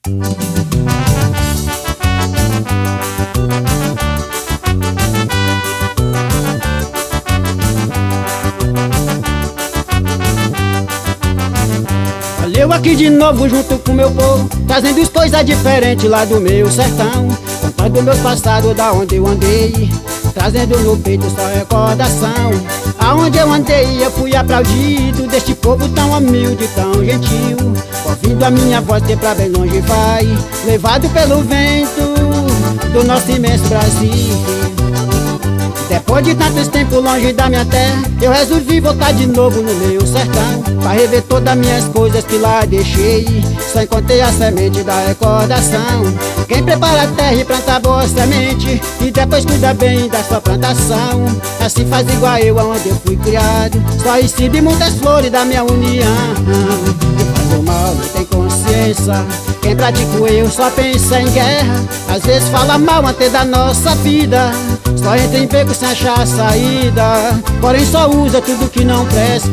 Olha eu aqui de novo junto com meu povo, trazendo as coisas diferentes lá do meu sertão, contando meus passados da onde eu andei, trazendo no peito só recordação. Aonde eu andei eu fui aplaudido, deste povo tão humilde, tão gentil. Ouvindo a minha voz que pra bem longe vai, levado pelo vento do nosso imenso Brasil. Depois de tantos tempos longe da minha terra, eu resolvi voltar de novo no meu sertão, pra rever todas as minhas coisas que lá deixei. Só encontrei a semente da recordação. Quem prepara a terra e planta boa semente, e depois cuida bem da sua plantação, assim faz igual eu aonde eu fui criado. Só recebi muitas flores da minha união. Quem faz o mal não tem consciência, quem pratica o eu só pensa em guerra. Às vezes fala mal antes da nossa vida, só entra em beco sem achar a saída, porém só usa tudo que não presta.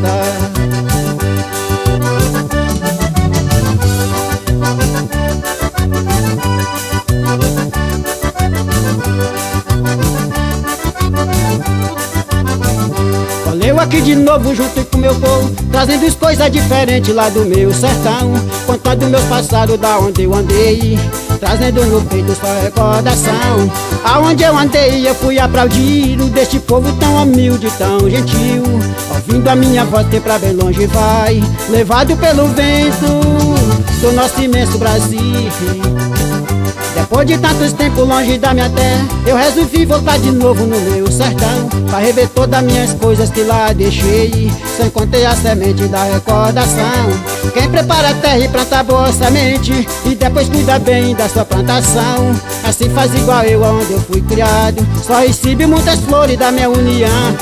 Olha eu aqui de novo junto com meu povo, trazendo as coisas diferentes lá do meu sertão, contando meus passados da onde eu andei, trazendo no peito só recordação. Aonde eu andei eu fui aplaudido, deste povo tão humilde, tão gentil. Ouvindo a minha voz que pra bem longe vai, levado pelo vento do nosso imenso Brasil. Depois de tantos tempos longe da minha terra, eu resolvi voltar de novo no meu sertão, pra rever todas as minhas coisas que lá deixei. Só encontrei a semente da recordação. Quem prepara a terra e planta boa semente, e depois cuida bem da sua plantação, assim faz igual eu aonde eu fui criado. Só recebi muitas flores da minha união.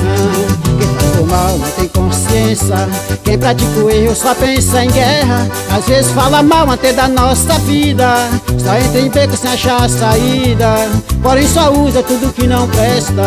Quem faz o mal não tem consciência, quem pratica o erro só pensa em guerra. Às vezes fala mal antes da nossa vida, só entra em beco sem achar a saída, porém só usa tudo que não presta.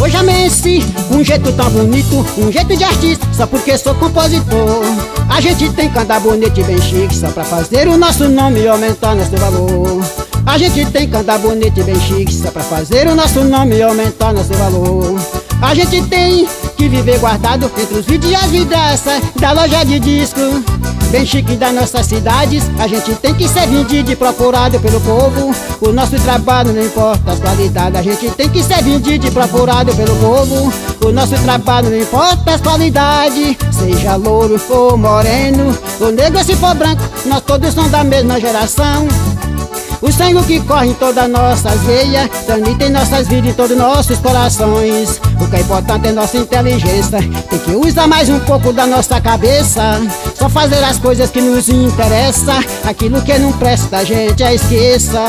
Hoje amanheci com um jeito tão bonito, um jeito de artista, só porque sou compositor. A gente tem que andar bonito e bem chique, só pra fazer o nosso nome e aumentar nosso valor. A gente tem que andar bonito e bem chique, só pra fazer o nosso nome e aumentar nosso valor. A gente tem que viver guardado entre os vídeos e as vidraças da loja de disco bem chique das nossas cidades. A gente tem que ser vendido e procurado pelo povo. O nosso trabalho não importa as qualidades, a gente tem que ser vendido e procurado pelo povo. O nosso trabalho não importa as qualidades, seja louro ou moreno, ou negro ou se for branco, nós todos somos da mesma geração. O sangue que corre em todas nossas veias transmite em nossas vidas e todos nossos corações. O que é importante é nossa inteligência, tem que usar mais um pouco da nossa cabeça, só fazer as coisas que nos interessam, aquilo que não presta a gente esqueça.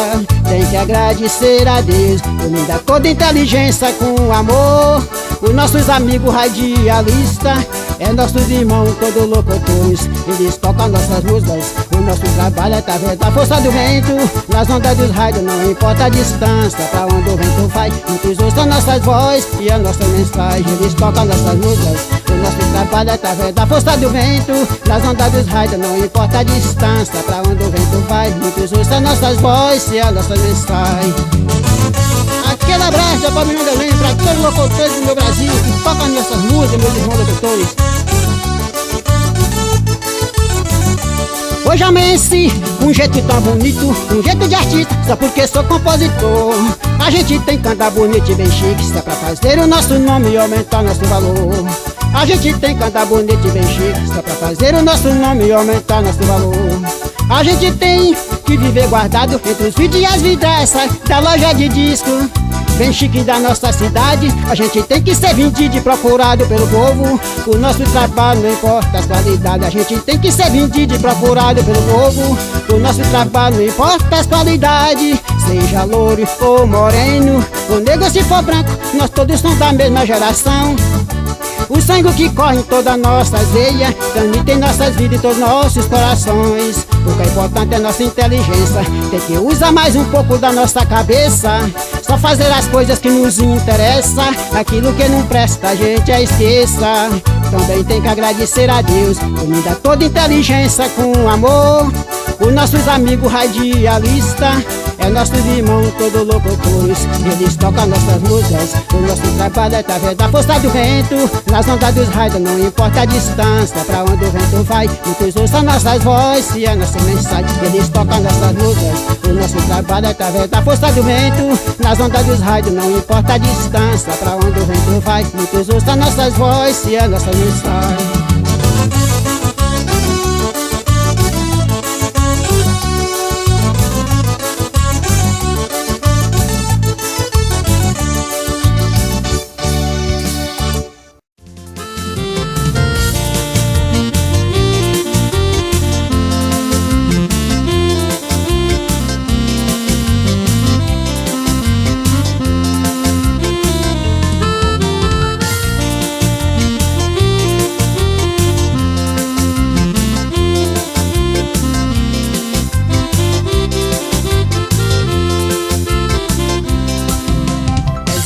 Tem que agradecer a Deus por me dar toda inteligência com amor. Os nossos amigos radialistas é nossos irmãos todos locutores, eles tocam nossas músicas. O nosso trabalho é através da força do vento, nas ondas dos rádios, não importa a distância, pra onde o vento vai, muitos ouçam nossas vozes e a nossa mensagem, eles tocam nossas músicas. O nosso trabalho é através da força do vento, nas ondas dos rádios, não importa a distância, pra onde o vento vai, muitos ouçam nossas vozes e a nossa mensagem. Aquele abraço da Palmeirinha de Belém pra todos os locutores do meu Brasil que tocam nossas músicas, meus irmãos locutores. Hoje amanheci com um jeito tão bonito, um jeito de artista, só porque sou compositor. A gente tem que andar bonito e bem chique, só pra fazer o nosso nome e aumentar nosso valor. A gente tem que andar bonito e bem chique, só pra fazer o nosso nome e aumentar nosso valor. A gente tem que viver guardado entre os vídeos e as vidraças da loja de disco bem chique da nossa cidade. A gente tem que ser vendido e procurado pelo povo. O nosso trabalho não importa as qualidades, a gente tem que ser vendido e procurado pelo povo. O nosso trabalho não importa as qualidades, seja louro ou moreno, ou negro se for branco, nós todos somos da mesma geração. O sangue que corre em todas as nossas veias transmite em nossas vidas e todos nossos corações. O que é importante é nossa inteligência, tem que usar mais um pouco da nossa cabeça. Só fazer as coisas que nos interessam, aquilo que não presta a gente esqueça. Também tem que agradecer a Deus por me dar toda inteligência com amor. Os nossos amigos radialistas é nossos irmãos todo locutores, eles tocam nossas músicas. O nosso trabalho é através da força do vento, nas ondas dos raios, não importa a distância, pra onde o vento vai, muitos ouçam nossas vozes e a nossa mensagem. Eles tocam nossas músicas. O nosso trabalho é através da força do vento, nas ondas dos raios, não importa a distância, pra onde o vento vai, muitos ouçam nossas vozes e a nossa mensagem.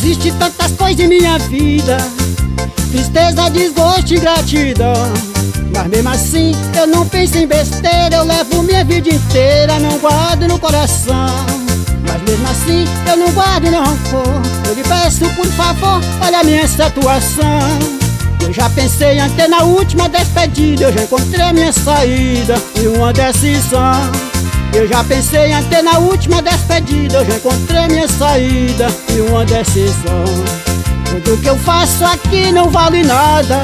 Existe tantas coisas em minha vida, tristeza, desgosto e gratidão. Mas mesmo assim eu não penso em besteira, eu levo minha vida inteira, não guardo no coração. Mas mesmo assim eu não guardo no rancor, eu lhe peço por favor, olha a minha situação. Eu já pensei até na última despedida, eu já encontrei a minha saída e uma decisão. Eu já pensei até na última despedida, eu já encontrei minha saída e uma decisão. Tudo que eu faço aqui não vale nada,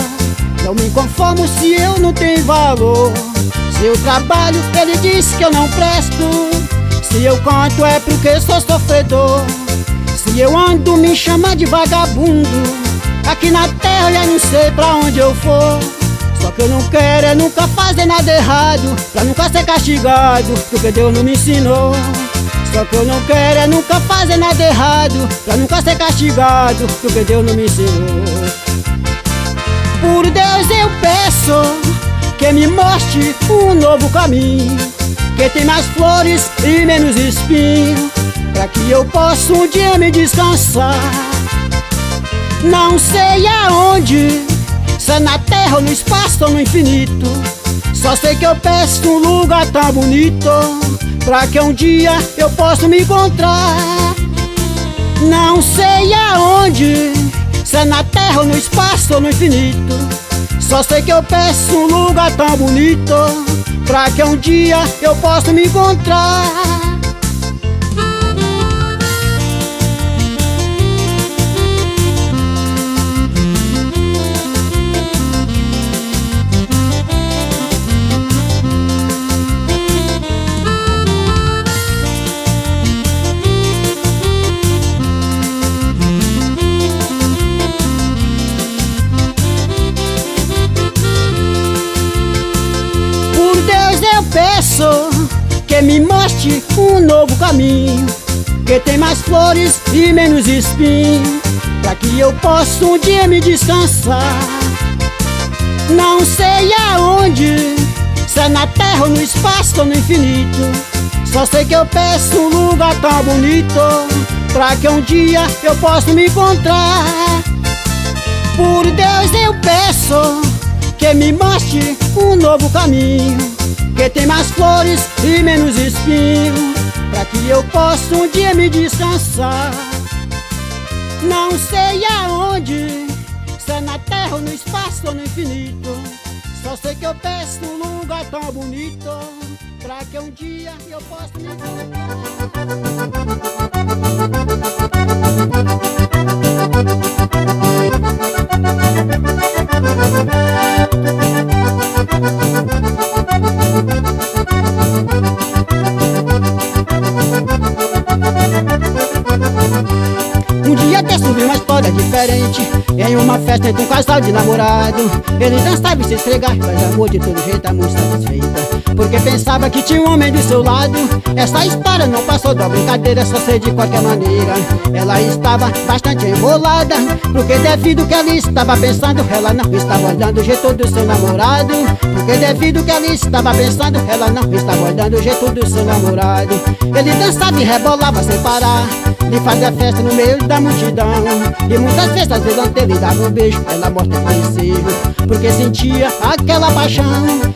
não me conformo se eu não tenho valor. Se eu trabalho, ele diz que eu não presto, se eu canto é porque sou sofredor. Se eu ando, me chama de vagabundo, aqui na terra eu não sei pra onde eu for. Só que eu não quero é nunca fazer nada errado, pra nunca ser castigado, porque Deus não me ensinou. Só que eu não quero é nunca fazer nada errado, pra nunca ser castigado, porque Deus não me ensinou. Por Deus eu peço que me mostre um novo caminho, que tem mais flores e menos espinho, pra que eu possa um dia me descansar. Não sei aonde, se é na terra ou no espaço ou no infinito, só sei que eu peço um lugar tão bonito, pra que um dia eu possa me encontrar. Não sei aonde, se é na terra ou no espaço ou no infinito, só sei que eu peço um lugar tão bonito, pra que um dia eu possa me encontrar. Peço que me mostre um novo caminho, que tem mais flores e menos espinho, pra que eu possa um dia me descansar. Não sei aonde, se é na terra ou no espaço ou no infinito, só sei que eu peço um lugar tão bonito, pra que um dia eu possa me encontrar. Por Deus eu peço que me mostre um novo caminho, que tem mais flores e menos espinho, pra que eu possa um dia me descansar. Não sei aonde, se é na terra ou no espaço ou no infinito, só sei que eu peço um lugar tão bonito, pra que um dia eu possa me encontrar. Um dia até subiu mais história diferente. Em uma festa entre um casal de namorado, ele dançava e se esfregar, faz amor de todo jeito, a muito satisfeita, porque pensava que tinha um homem do seu lado. Essa história não passou da brincadeira, só sei de qualquer maneira. Ela estava bastante enrolada, porque devido que ela estava pensando, ela não estava olhando o jeito do seu namorado. Porque devido que ela estava pensando, ela não estava olhando o jeito do seu namorado. Ele dançava e rebolava sem parar, e fazia festa no meio da multidão. E muitas vezes, às vezes, antes ele dava um beijo, ela morta de desejo, porque sentia aquela paixão.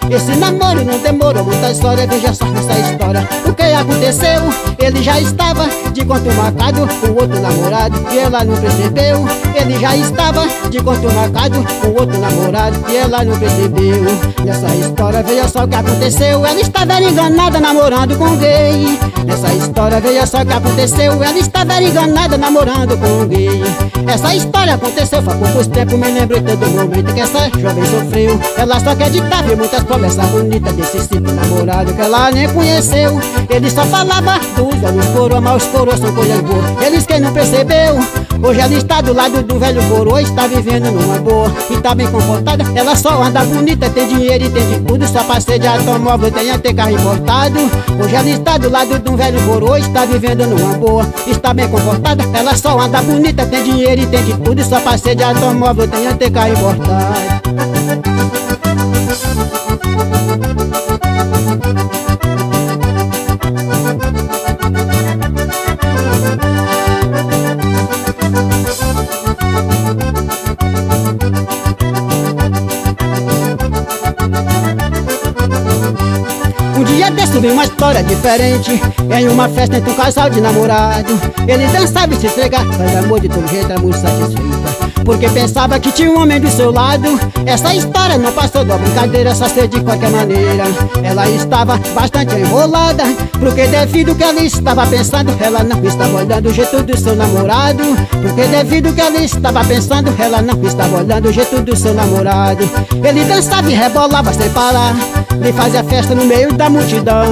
Esse namoro não demorou muita história, veja só nessa história o que aconteceu. Ele já estava de conto marcado com outro namorado e ela não percebeu. Ele já estava de conto marcado com outro namorado e ela não percebeu. Nessa história, veja só o que aconteceu. Ela estava enganada namorando com gay. Nessa história, veja só o que aconteceu. Ela estava enganada namorando com gay. Essa história aconteceu faz poucos tempos, me lembro todo momento que essa jovem sofreu. Ela só acreditava em muitas promessas bonitas desse simples namorado que ela nem conheceu. Ele só falava dos olhos coroa, mas os coroas são coisas boas, eles quem não percebeu. Hoje ela está do lado do velho coroa, está vivendo numa boa e tá bem comportada. Ela só anda bonita, tem dinheiro e tem de tudo, só passeia de automóvel, tem até carro importado. Hoje ela está do lado do velho coroa, está vivendo numa boa, está bem comportada. Ela só anda bonita, tem dinheiro e tem de tudo, só passeia de automóvel, tem até carro importado. Um dia desse vi uma história diferente. Em uma festa entre um casal de namorado, ele dançava e se esfregar, faz amor de todo jeito, era muito satisfeita, porque pensava que tinha um homem do seu lado. Essa história não passou da brincadeira, só sei de qualquer maneira. Ela estava bastante enrolada, porque devido que ela estava pensando, ela não estava olhando o jeito do seu namorado. Porque devido que ela estava pensando, ela não estava olhando o jeito do seu namorado. Ele dançava e rebolava sem parar, ele fazia festa no meio da multidão.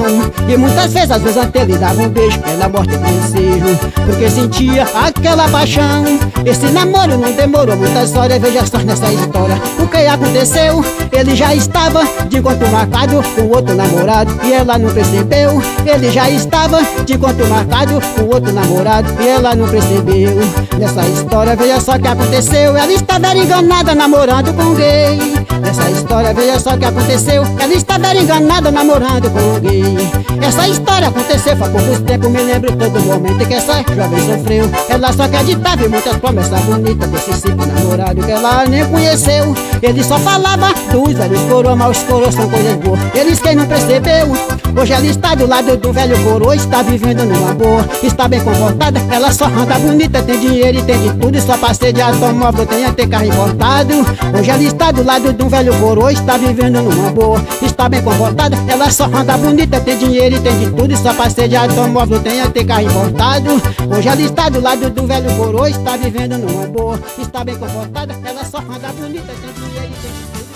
E muitas vezes, às vezes até lhe dava um beijo, ela morta de desejo, porque sentia aquela paixão. Esse namoro não demorou muita história, veja só nessa história o que aconteceu. Ele já estava de encontro marcado com outro namorado e ela não percebeu. Ele já estava de encontro marcado com outro namorado e ela não percebeu. Nessa história, veja só o que aconteceu. Ela estava enganada namorando com gay. Nessa história, veja só o que aconteceu. Ela estava enganada namorando com gay. Essa história aconteceu faz poucos tempos, me lembro todo momento que essa jovem sofreu. Ela só acreditava em muitas promessas bonitas desse simples namorado que ela nem conheceu. Ele só falava dos velhos coroa, mas os coroas são coisas boas, eles quem não percebeu. Hoje ela está do lado do velho coroa, está vivendo numa boa, está bem comportada. Ela só anda bonita, tem dinheiro e tem de tudo, só passeia de automóvel, tem até carro importado. Hoje ela está do lado do velho coroa, está vivendo numa boa, está bem comportada. Ela só anda bonita, tem dinheiro e tem de tudo, só passeia de automóvel, tem até carro importado. Hoje ela está do lado do velho coroa, está vivendo numa boa, está bem comportada. Ela só anda bonita, tem dinheiro e tem de tudo.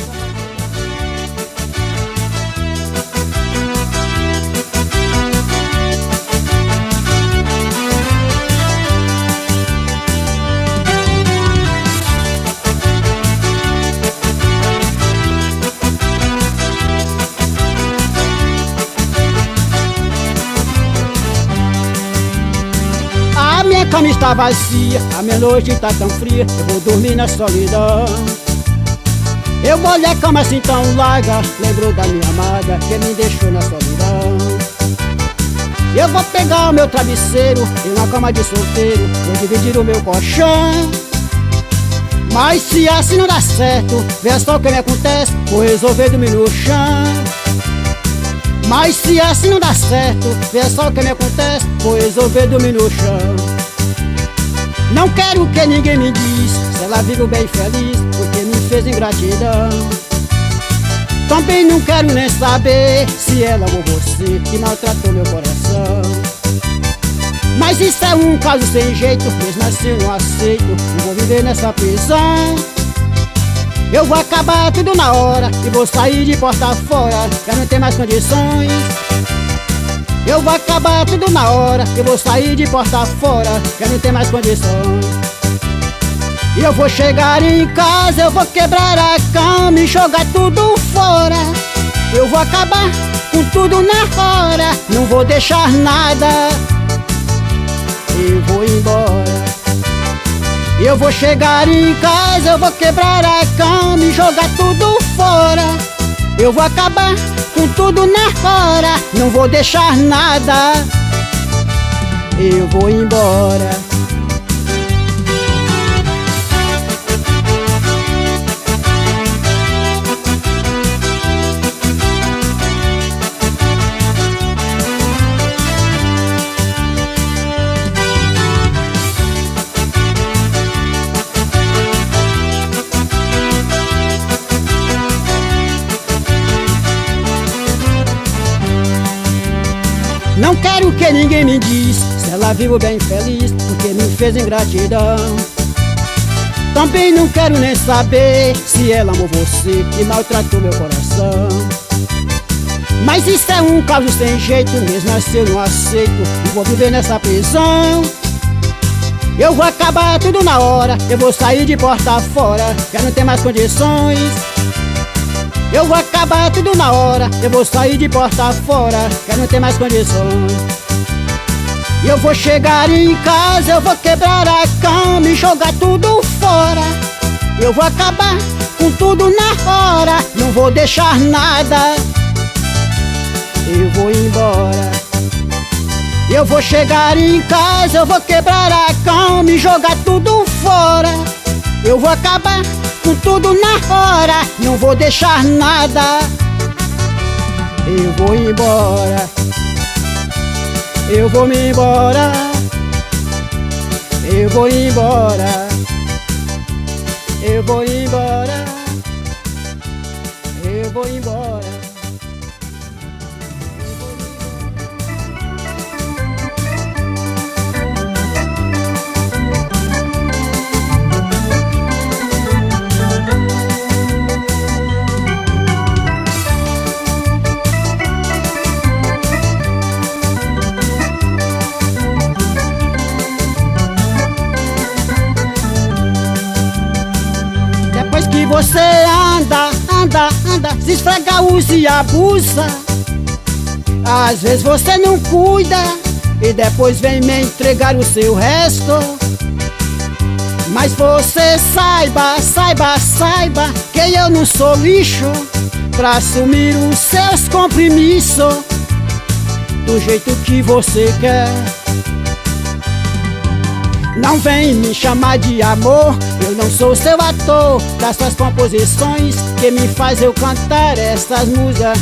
A minha cama está vazia, a minha noite está tão fria, eu vou dormir na solidão. Eu molhei a cama assim tão larga, lembrou da minha amada que me deixou na solidão. Eu vou pegar o meu travesseiro e uma cama de solteiro, vou dividir o meu colchão. Mas se assim não dá certo, vê só o que me acontece, vou resolver dormir no chão. Mas se assim não dá certo, vê só o que me acontece, vou resolver dormir no chão. Não quero que ninguém me diz se ela vive bem feliz, porque me fez ingratidão. Também não quero nem saber se ela amou você, que maltratou meu coração. Mas isso é um caso sem jeito, mesmo assim eu não aceito, não vou viver nessa prisão. Eu vou acabar tudo na hora e vou sair de porta fora, já não tem mais condições. Eu vou acabar tudo na hora e vou sair de porta fora, já não tem mais condições. E eu vou chegar em casa, eu vou quebrar a cama e jogar tudo fora. Eu vou acabar com tudo na hora, não vou deixar nada. Eu vou embora. Eu vou chegar em casa, eu vou quebrar a cama e jogar tudo fora. Eu vou acabar com tudo na hora, não vou deixar nada. Eu vou embora. Não quero que ninguém me diz se ela vive bem feliz, porque me fez ingratidão. Também não quero nem saber se ela amou você e maltratou meu coração. Mas isso é um caso sem jeito, mesmo assim eu não aceito e vou viver nessa prisão. Eu vou acabar tudo na hora, eu vou sair de porta fora, já não tem mais condições. Eu vou acabar tudo na hora, eu vou sair de porta fora, já não tem mais condições. E eu vou chegar em casa, eu vou quebrar a cama e jogar tudo fora. Eu vou acabar com tudo na hora, não vou deixar nada. Eu vou embora. Eu vou chegar em casa, eu vou quebrar a cama e jogar tudo fora. Eu vou acabar com tudo na hora, não vou deixar nada. Eu vou embora. Eu vou me embora. Eu vou embora. Eu vou embora. Eu vou embora. Que você anda, se esfrega, usa e abusa. Às vezes você não cuida e depois vem me entregar o seu resto. Mas você saiba que eu não sou lixo pra assumir os seus compromissos do jeito que você quer. Não vem me chamar de amor, eu não sou seu ator das suas composições que me faz eu cantar essas músicas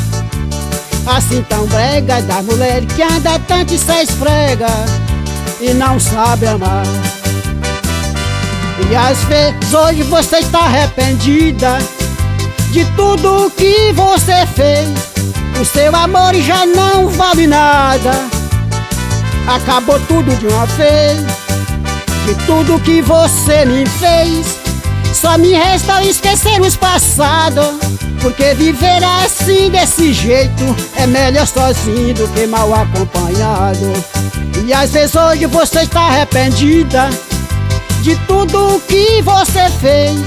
assim tão brega, da mulher que anda tanto e se esfrega e não sabe amar. E às vezes hoje você está arrependida de tudo que você fez. O seu amor já não vale nada, acabou tudo de uma vez. De tudo que você me fez, só me resta esquecer os passados, porque viver assim desse jeito é melhor sozinho do que mal acompanhado. E às vezes hoje você está arrependida de tudo que você fez.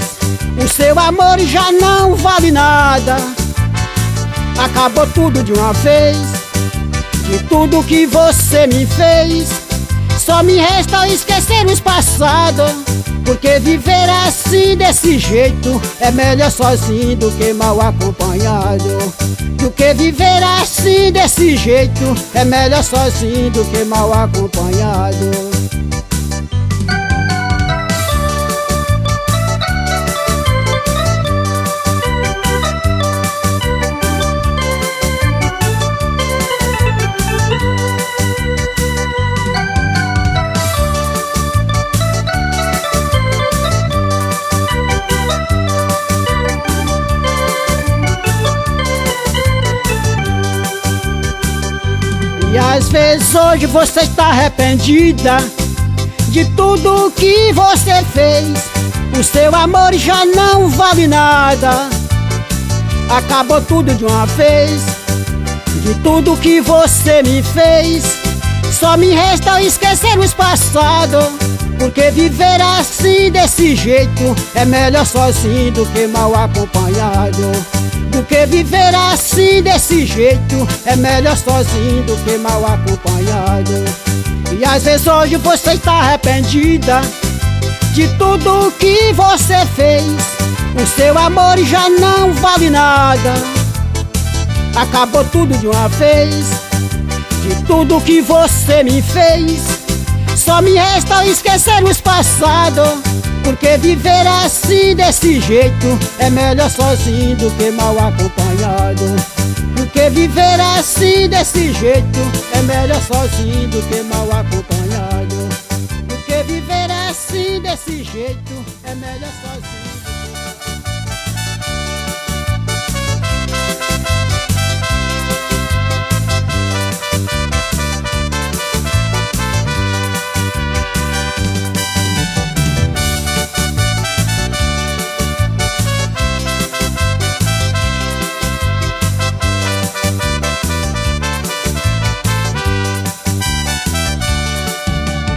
O seu amor já não vale nada, acabou tudo de uma vez. De tudo que você me fez, só me resta esquecer os passados, porque viver assim desse jeito é melhor sozinho do que mal acompanhado. Do que viver assim desse jeito é melhor sozinho do que mal acompanhado. E às vezes hoje você está arrependida de tudo que você fez. O seu amor já não vale nada, acabou tudo de uma vez. De tudo que você me fez, só me resta esquecer os passados, Porque viver assim desse jeito é melhor sozinho do que mal acompanhado. Do que viver assim desse jeito é melhor sozinho do que mal acompanhado. E às vezes hoje você está arrependida de tudo que você fez. O seu amor já não vale nada, acabou tudo de uma vez. De tudo que você me fez, só me resta esquecer os passados. Porque viver assim desse jeito é melhor sozinho do que mal acompanhado. Porque viver assim desse jeito é melhor sozinho do que mal acompanhado. Porque viver assim desse jeito é melhor sozinho.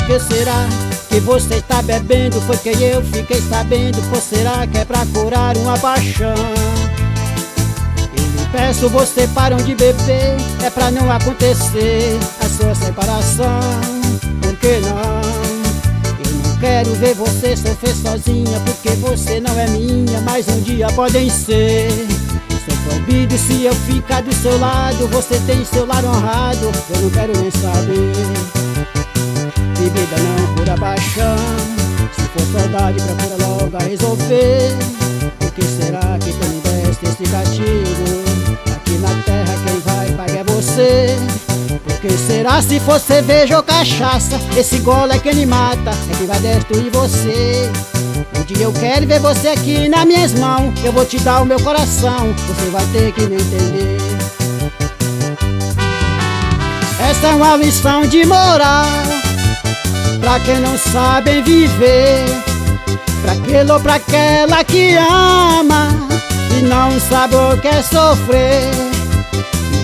Por que será que você está bebendo? Foi que eu fiquei sabendo. Por será que é pra curar uma paixão? Eu lhe peço, você param de beber, é pra não acontecer a sua separação. Por que não? Eu não quero ver você sofrer sozinha, porque você não é minha, mas um dia podem ser. Sou proibido se eu ficar do seu lado, você tem seu lar honrado, eu não quero nem saber. Bebida não cura paixão, se for saudade procura logo a resolver. Por que será que tu me deste esse castigo? Aqui na terra quem vai pagar é você. Por que será se for cerveja ou cachaça? Esse gole é quem me mata, é quem vai destruir você. Um dia eu quero ver você aqui nas minhas mãos, eu vou te dar o meu coração, você vai ter que me entender. Essa é uma lição de moral pra quem não sabe viver, pra aquele ou pra aquela que ama e não sabe o que é sofrer.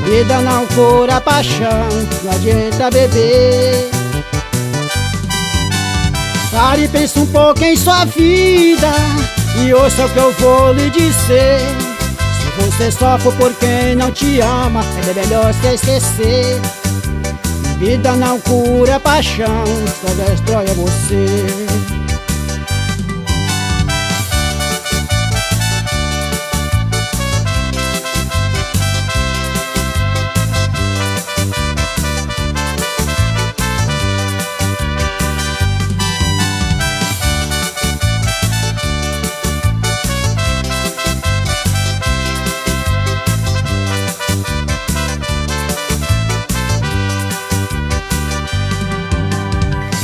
Bebida não cura paixão, não adianta beber. Pare e pense um pouco em sua vida e ouça o que eu vou lhe dizer. Se você sofre por quem não te ama, é melhor se esquecer. Vida não cura paixão, só destrói você.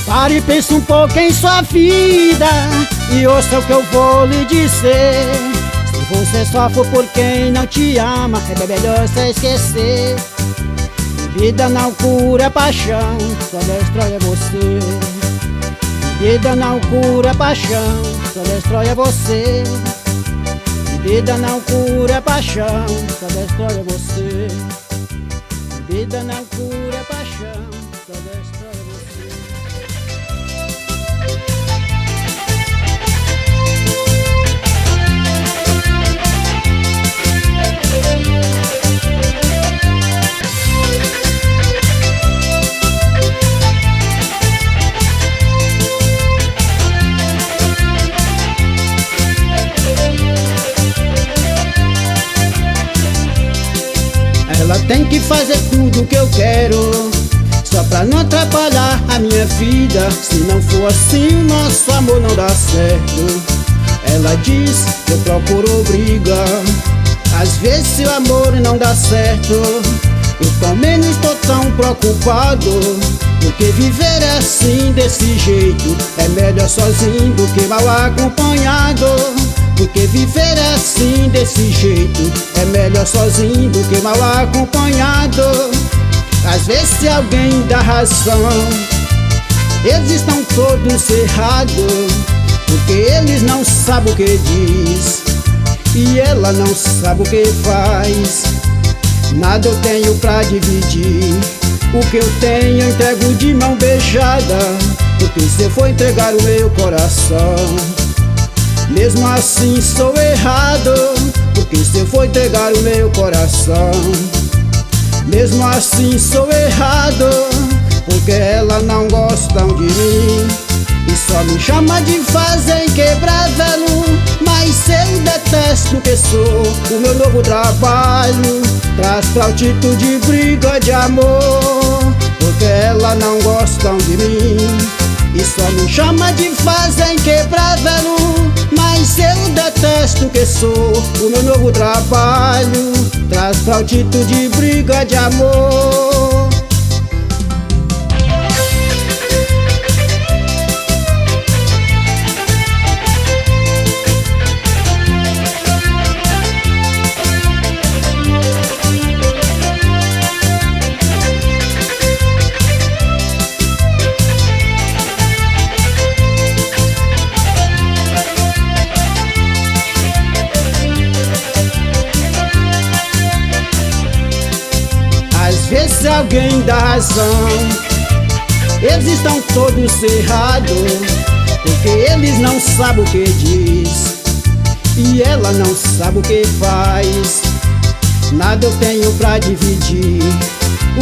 Pare e pense um pouco em sua vida e ouça o que eu vou lhe dizer. Se você sofre por quem não te ama, é melhor se esquecer. Vida não cura paixão, só destrói você. Vida não cura paixão, só destrói você. Vida não cura paixão, só destrói você. Vida não cura paixão, só destrói você. Ela tem que fazer tudo o que eu quero, só pra não atrapalhar a minha vida. Se não for assim, o nosso amor não dá certo. Ela diz que eu procuro briga, às vezes seu amor não dá certo. Eu também não estou tão preocupado, porque viver assim desse jeito é melhor sozinho do que mal acompanhado. Porque viver assim desse jeito é melhor sozinho do que mal acompanhado. Às vezes se alguém dá razão, eles estão todos errados, porque eles não sabem o que diz e ela não sabe o que faz. Nada eu tenho pra dividir, o que eu tenho eu entrego de mão beijada. Porque porque você foi entregar o meu coração. Mesmo assim sou errado, porque você foi entregar o meu coração. Mesmo assim sou errado, porque elas não gostam de mim e só me chama de fazer quebrar velo. Mas eu detesto que sou. O meu novo trabalho traz pra altitude briga de amor, porque elas não gostam de mim e só me chama de fazer quebrar velo. Mas eu detesto que sou. O meu novo trabalho traz pra altitude briga de amor. Às vezes alguém dá razão, eles estão todos errados, porque eles não sabem o que diz e ela não sabe o que faz. Nada eu tenho pra dividir,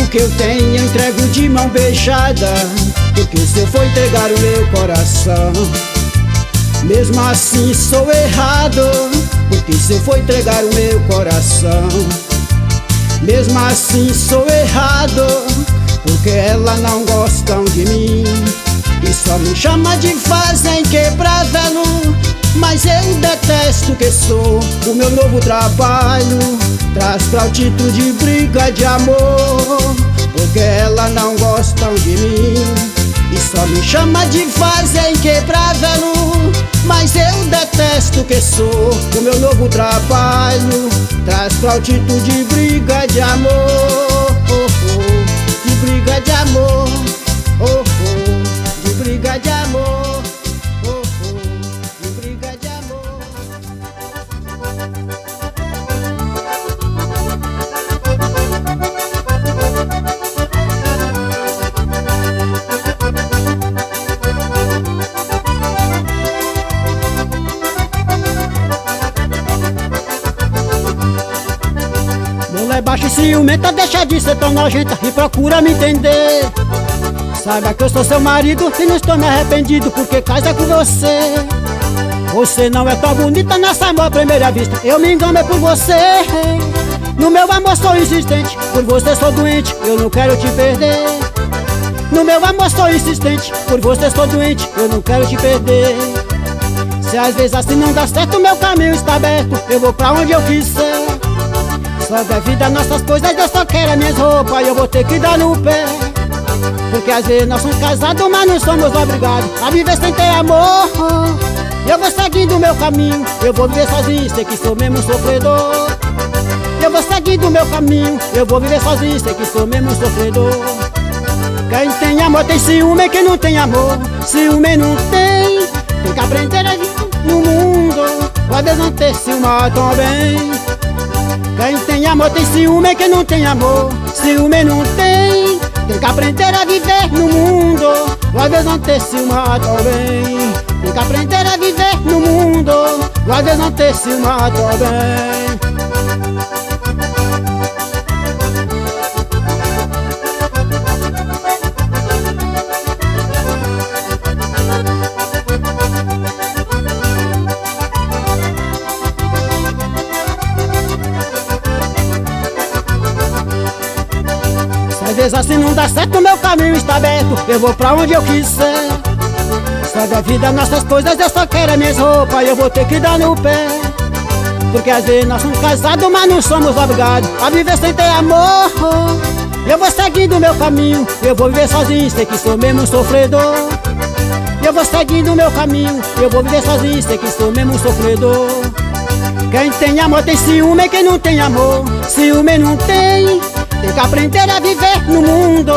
o que eu tenho eu entrego de mão beijada, porque você foi entregar o meu coração. Mesmo assim sou errado, porque você foi entregar o meu coração. Mesmo assim sou errado, porque elas não gostam de mim e só me chama de fazer quebrar velo. Mas eu detesto que sou. O meu novo trabalho traz pra altitude briga de amor, porque elas não gostam de mim e só me chama de fazer quebrar velo. Mas eu detesto que sou. O meu novo trabalho traz pra altitude briga de amor, de briga de amor, de briga de amor, de briga de amor. Mulher baixa e ciumenta, deixa de ser tão nojenta e procura me entender. Saiba que eu sou seu marido e não estou me arrependido porque casa com você. Você não é tão bonita nessa amor à primeira vista, eu me engano é por você. No meu amor sou insistente, por você sou doente, eu não quero te perder. No meu amor sou insistente, por você sou doente, eu não quero te perder. Se às vezes assim não dá certo, meu caminho está aberto, eu vou pra onde eu quiser. Só devido às nossas coisas, eu só quero as minhas roupas e eu vou ter que dar no pé. Porque às vezes nós somos casados, mas não somos obrigados a viver sem ter amor. Eu vou seguindo o meu caminho, eu vou viver sozinho, sei que sou mesmo sofredor. Eu vou seguindo o meu caminho, eu vou viver sozinho, sei que sou mesmo sofredor. Quem tem amor tem ciúme, quem não tem amor, ciúme não tem. Tem que aprender a viver no mundo, pode não ter ciúme também. Quem tem amor tem ciúme, quem não tem amor, ciúme não tem. Tem que aprender a viver no mundo, às vezes não ter ciúme também. Tem que aprender a viver no mundo, às vezes não ter ciúme também. Às vezes assim não dá certo, meu caminho está aberto, eu vou pra onde eu quiser. Só da vida nossas coisas, eu só quero as minhas roupas e eu vou ter que dar no pé. Porque às vezes nós somos casados, mas não somos obrigados a viver sem ter amor. Eu vou seguindo o meu caminho, eu vou viver sozinho, sei que sou mesmo sofredor. Eu vou seguindo o meu caminho, eu vou viver sozinho, sei que sou mesmo sofredor. Quem tem amor tem ciúme, quem não tem amor, ciúme não tem. Tem que aprender a viver no mundo,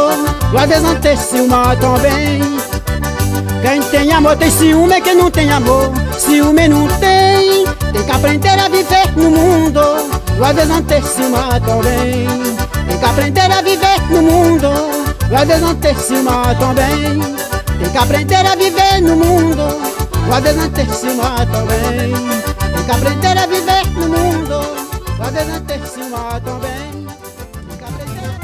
às vezes não ter ciúme também. Quem tem amor tem ciúme, quem não tem amor, ciúme não tem. Tem que aprender a viver no mundo, às vezes não ter ciúme também. Tem que aprender a viver no mundo, às vezes não ter ciúme também. Tem que aprender a viver no mundo, às vezes não ter se mar também. Tem que aprender a viver no mundo, às vezes não ter se mar também. Tem que aprender a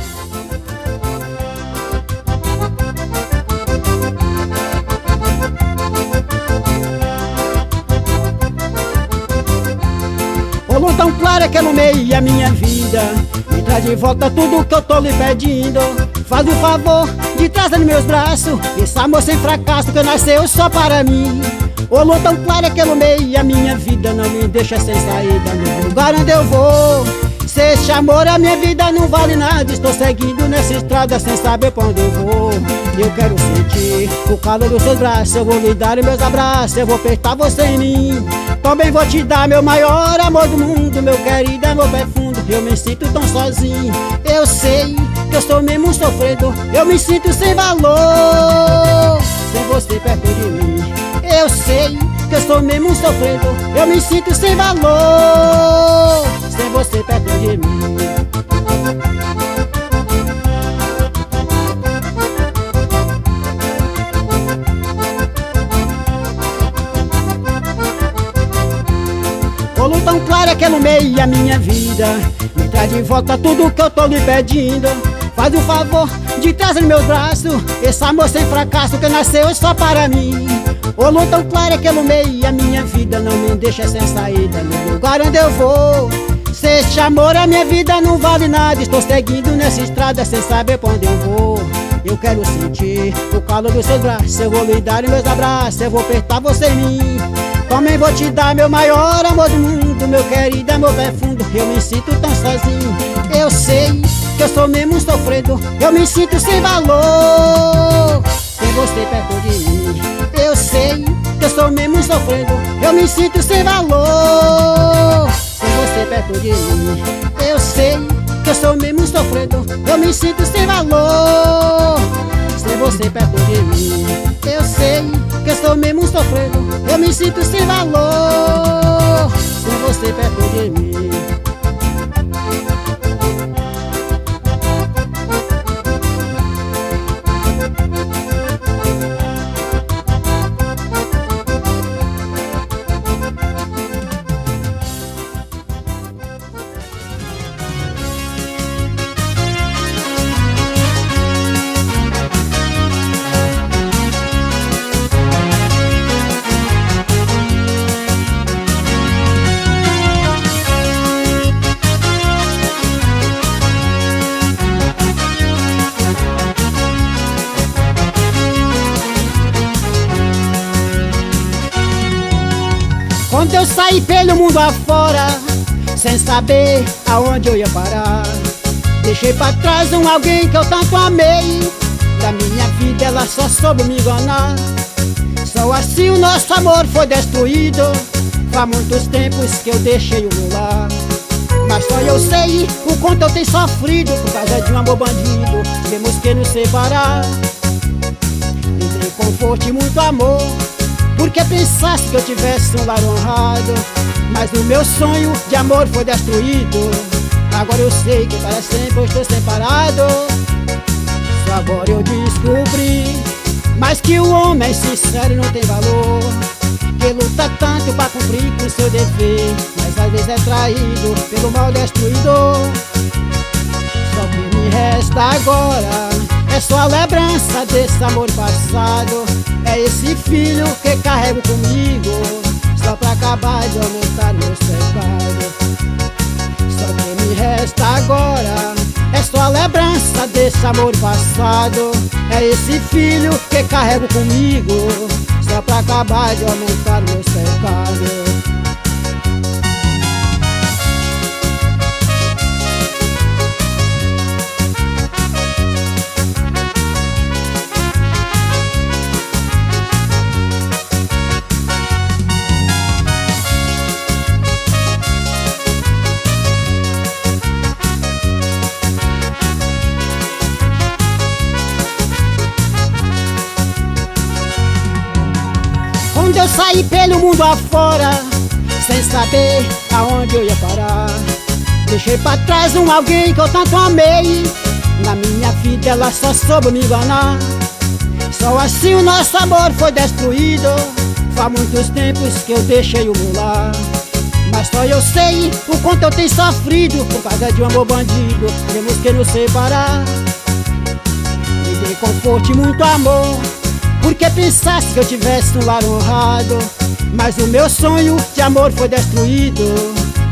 O luz tão claro que ilumeia a minha vida, me traz de volta tudo que eu tô lhe pedindo. Faz o favor de trazer nos meus braços esse amor sem fracasso que nasceu só para mim. O luz tão claro que ilumeia a minha vida, não me deixa sem saída no lugar onde eu vou. Se esse amor a minha vida não vale nada, estou seguindo nessa estrada sem saber pra onde eu vou. Eu quero sentir o calor dos seus braços, eu vou lhe dar meus abraços, eu vou apertar você em mim. Também vou te dar meu maior amor do mundo, meu querido amor profundo. Eu me sinto tão sozinho, eu sei que eu sou mesmo um sofredor. Eu me sinto sem valor, sem você perto de mim. Eu sei que eu sou mesmo um sofredor. Eu me sinto sem valor, sem você perto de mim. O luz tão clara que ilumeia a minha vida, me traz de volta tudo que eu tô lhe pedindo. Faz o favor de trazer nos meus braços esse amor sem fracasso que nasceu só para mim. O luz tão clara que ilumeia a minha vida, não me deixa sem saída no lugar onde eu vou. Se este amor a minha vida não vale nada, estou seguindo nessa estrada sem saber pra onde eu vou. Eu quero sentir o calor dos seus braços, eu vou lhe dar meus abraços, eu vou apertar você em mim. Também vou te dar meu maior amor do mundo, meu querido amor profundo. Eu me sinto tão sozinho, eu sei que eu sou mesmo um sofredor. Eu me sinto sem valor, sem você perto de mim. Eu sei que eu sou mesmo um sofredor. Eu me sinto sem valor, sem você perto de mim. Eu sei que eu sou mesmo um sofredor. Eu me sinto sem valor, sem você perto de mim. Eu sei que eu sou mesmo um sofredor. Eu me sinto sem valor, sem você perto de mim. Quando eu saí pelo mundo afora, sem saber aonde eu ia parar, deixei pra trás alguém que eu tanto amei. Da minha vida ela só soube me enganar. Só assim o nosso amor foi destruído. Faz muitos tempos que eu deixei o meu lar, mas só eu sei o quanto eu tenho sofrido por causa de um amor bandido. Temos que nos separar. Entrei conforto e muito amor, porque pensasse que eu tivesse um lar honrado, mas o meu sonho de amor foi destruído. Agora eu sei que para sempre eu estou separado. Só agora eu descobri, mas que o homem sincero não tem valor, que luta tanto para cumprir com seu dever, mas às vezes é traído pelo mal destruidor. Só que me resta agora é só a lembrança desse amor passado. É esse filho que carrego comigo, só pra acabar de aumentar meus pecados. Só que me resta agora é só a lembrança desse amor passado. É esse filho que carrego comigo, só pra acabar de aumentar meus pecados. Quando eu saí pelo mundo afora, sem saber aonde eu ia parar, deixei pra trás alguém que eu tanto amei. Na minha vida ela só soube me enganar. Só Só assim o nosso amor foi destruído. Faz muitos tempos que eu deixei o meu lar, mas só eu sei o quanto eu tenho sofrido por causa de um amor bandido. Temos que nos separar. Me dei conforto e muito amor, porque pensasse que eu tivesse um lar honrado, mas o meu sonho de amor foi destruído.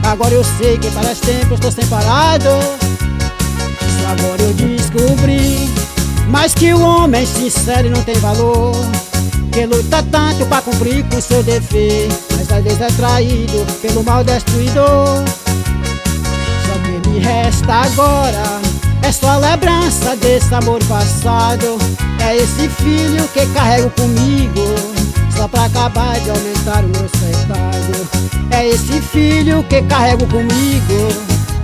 Agora eu sei que para esse tempo eu estou separado. Só agora eu descobri, mas que o homem sincero não tem valor, que luta tanto pra cumprir com seu dever, mas às vezes é traído pelo mal destruidor. Só que me resta agora é só a lembrança desse amor passado. É esse filho que carrego comigo, só pra acabar de aumentar o meu pecado. É esse filho que carrego comigo,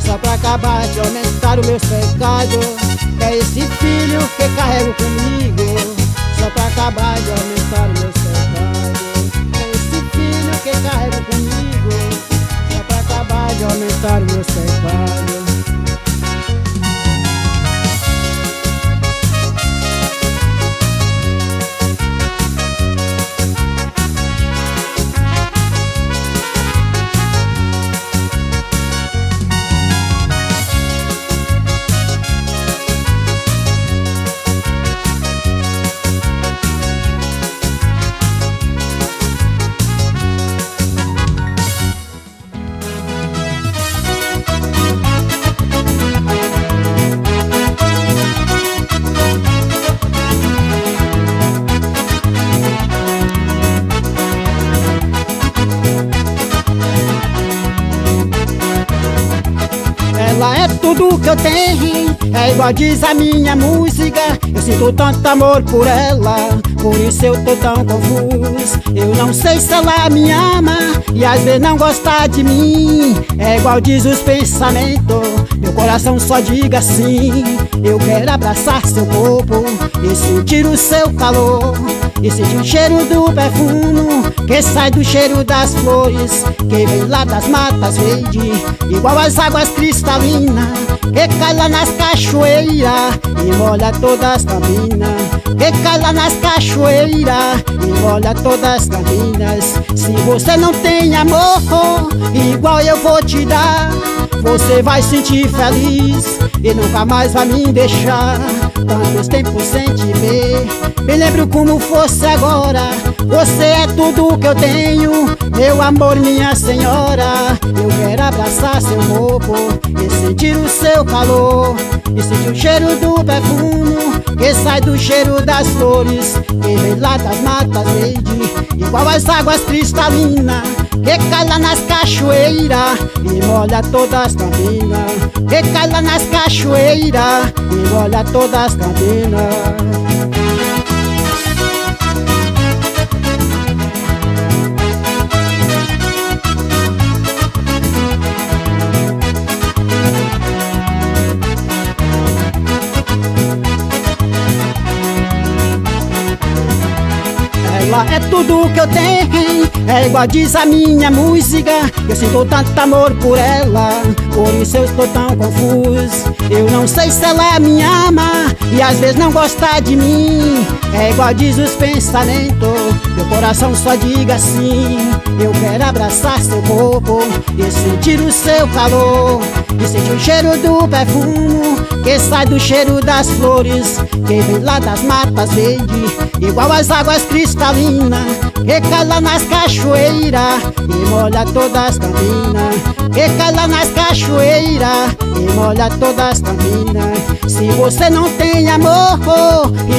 só pra acabar de aumentar o meu pecado. É esse filho que carrego comigo, só pra acabar de aumentar o meu pecado. É esse filho que carrego comigo, só pra acabar de aumentar o meu pecado. Ela é tudo que eu tenho, é igual diz a minha música. Eu sinto tanto amor por ela, por isso eu tô tão confuso. Eu não sei se ela me ama e às vezes não gosta de mim. É igual diz os pensamentos, meu coração só diga sim. Eu quero abraçar seu corpo e sentir o seu calor, e sentir o cheiro do perfume que sai do cheiro das flores, que vem lá das matas verdes, igual as águas cristalinas que cai lá nas cachoeiras e molha todas as campinas. Que cai lá nas cachoeiras e molha todas as campinas. Se você não tem amor igual eu vou te dar, você vai sentir feliz e nunca mais vai me deixar. Tantos tempos sem te ver, me lembro como fosse agora. Você é tudo que eu tenho, meu amor, minha senhora. Eu quero abraçar seu corpo e sentir o seu calor, e sentir o cheiro do perfume que sai do cheiro das flores, que vem lá das matas verdes, igual as águas cristalinas que cai lá nas cachoeiras e molha todas as campinas. Que cai lá nas cachoeiras e molha todas as campinas. Ela é tudo que eu tenho, é igual diz a minha música. Eu sinto tanto amor por ela, por isso eu estou tão confuso. Eu não sei se ela me ama e às vezes não gosta de mim. É igual diz os pensamentos, meu coração só diga sim. Eu quero abraçar seu corpo e sentir o seu calor, e sentir o cheiro do perfume que sai do cheiro das flores, que vem lá das matas verdes, igual as águas cristalinas que cai lá nas cachoeiras e molha todas as campinas. Que cai lá nas cachoeiras e molha todas as campinas. Se você não tem amor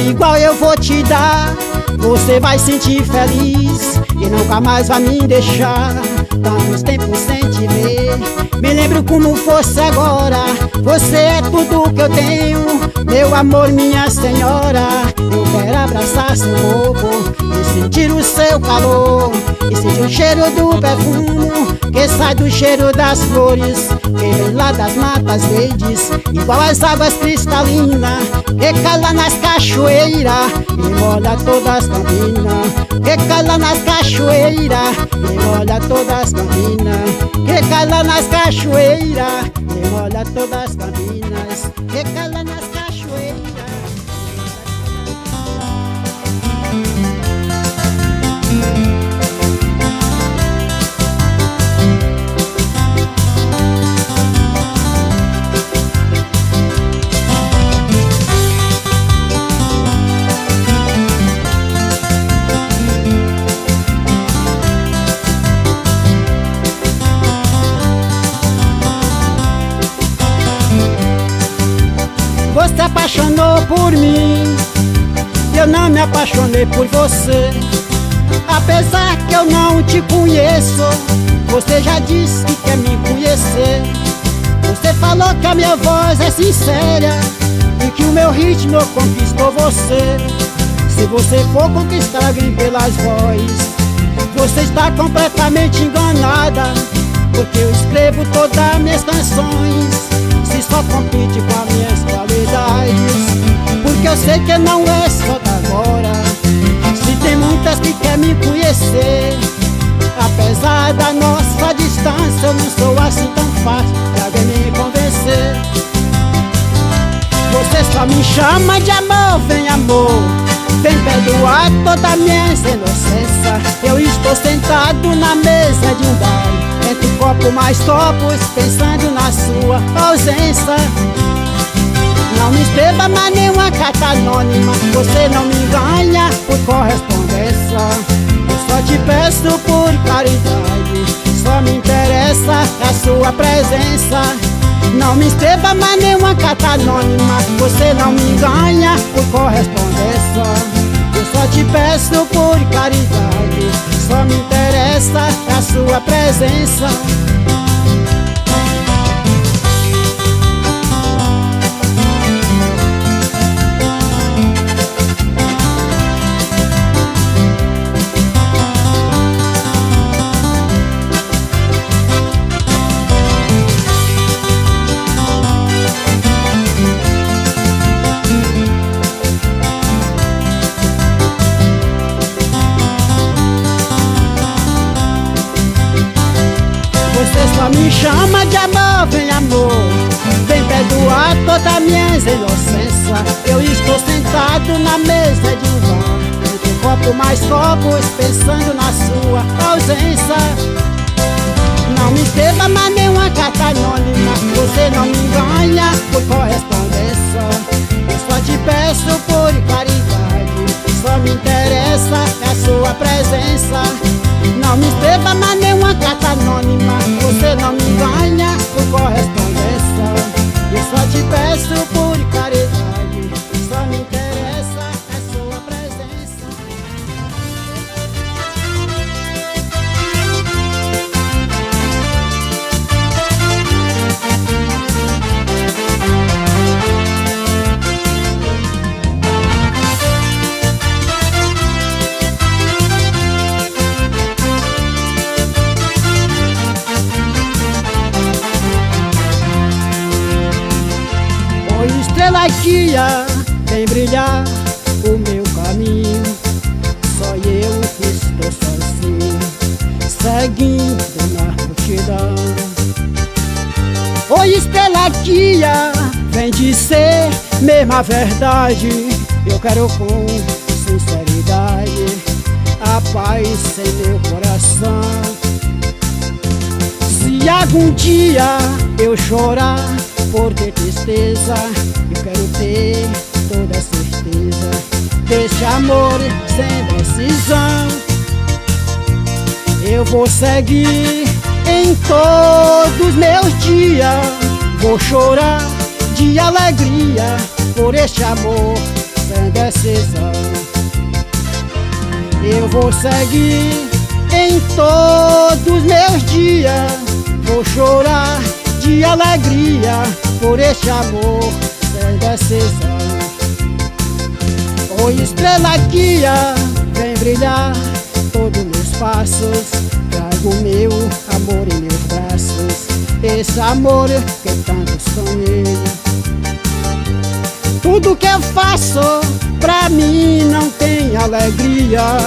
igual eu vou te dar, você vai sentir feliz e nunca mais vai me deixar. Tantos tempos sem te ver, me lembro como fosse agora. Você é tudo que eu tenho, meu amor, minha senhora. Eu quero abraçar seu corpo e sentir o seu calor, e sentir o cheiro do perfume que sai do cheiro das flores, que vem lá das matas verdes, igual as águas cristalinas que cai lá nas cachoeiras e molha todas as campinas. Que cai lá nas cachoeiras e molha todas as campinas. Que cai lá nas cachoeiras e molha todas as campinas. Que cai lá nas cachoeiras. apaixonou por mim, eu não me apaixonei por você. Apesar que eu não te conheço, você já disse que quer me conhecer. Você falou que a minha voz é sincera e que o meu ritmo conquistou você. Se você for conquistar alguém pelas vozes, você está completamente enganada, porque eu escrevo todas as minhas canções, se só compete com as minhas qualidades. Porque eu sei que não é só da agora, se tem muitas que querem me conhecer. Apesar da nossa distância, eu não sou assim tão fácil pra alguém me convencer. Você só me chama de amor, vem amor, vem perdoar toda a minha inocência. Eu estou sentado na mesa de um bar, entre copo mais copos, pensando na sua ausência. Não me escreva mais nenhuma carta anônima, você não me ganha por correspondência. Eu só te peço por caridade, só me interessa a sua presença. Não me escreva mais nenhuma carta anônima, você não me ganha por correspondência. Eu só te peço por caridade, só me interessa a sua presença. Você só me chama de amor, vem amor, vem perdoar todas as minhas inocências. Eu estou sentado na mesa de um bar, entre copo mais copos, pensando na sua ausência. Não me escreva mais nenhuma carta anônima, você não me ganha por correspondência. Eu só te peço por caridade, só me interessa a sua presença. Não me escreva mais nenhuma carta anônima, você não me ganha por correspondência. Eu só te peço por caridade, só me interessa a sua presença. Estrela guia, vem brilhar o meu caminho. Só eu que estou sozinho, seguindo na multidão. Oi, estrela guia, vem dizer mesmo a verdade. Eu quero com sinceridade a paz em meu coração. Se algum dia eu chorar por ter tristeza, eu quero ter toda a certeza desse amor sem decisão. Eu vou seguir em todos meus dias, vou chorar de alegria por este amor sem decisão. Eu vou seguir em todos meus dias, vou chorar de alegria por este amor sem decisão. Oi, estrela guia, vem brilhar todos meus passos, trago meu amor em meus braços, esse amor que tanto sonhei. Tudo que eu faço pra mim não tem alegria,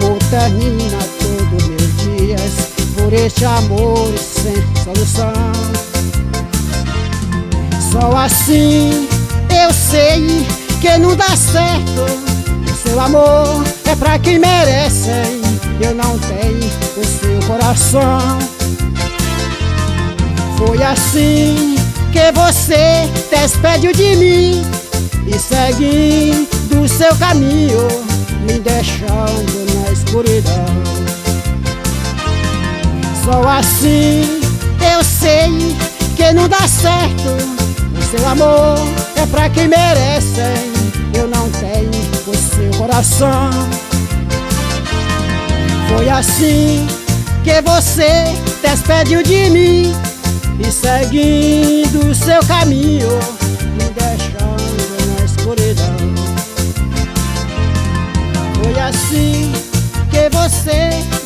vou terminar todos meus dias por este amor sem solução. Só assim eu sei que não dá certo, seu amor é pra quem merece. Eu não tenho o seu coração. Foi assim que você despediu de mim e seguindo seu caminho, me deixando na escuridão. Só assim eu sei que não dá certo, seu amor é pra quem merece, eu não tenho o seu coração. Foi assim que você despediu de mim e seguindo o seu caminho, me deixando na escuridão. Foi assim que você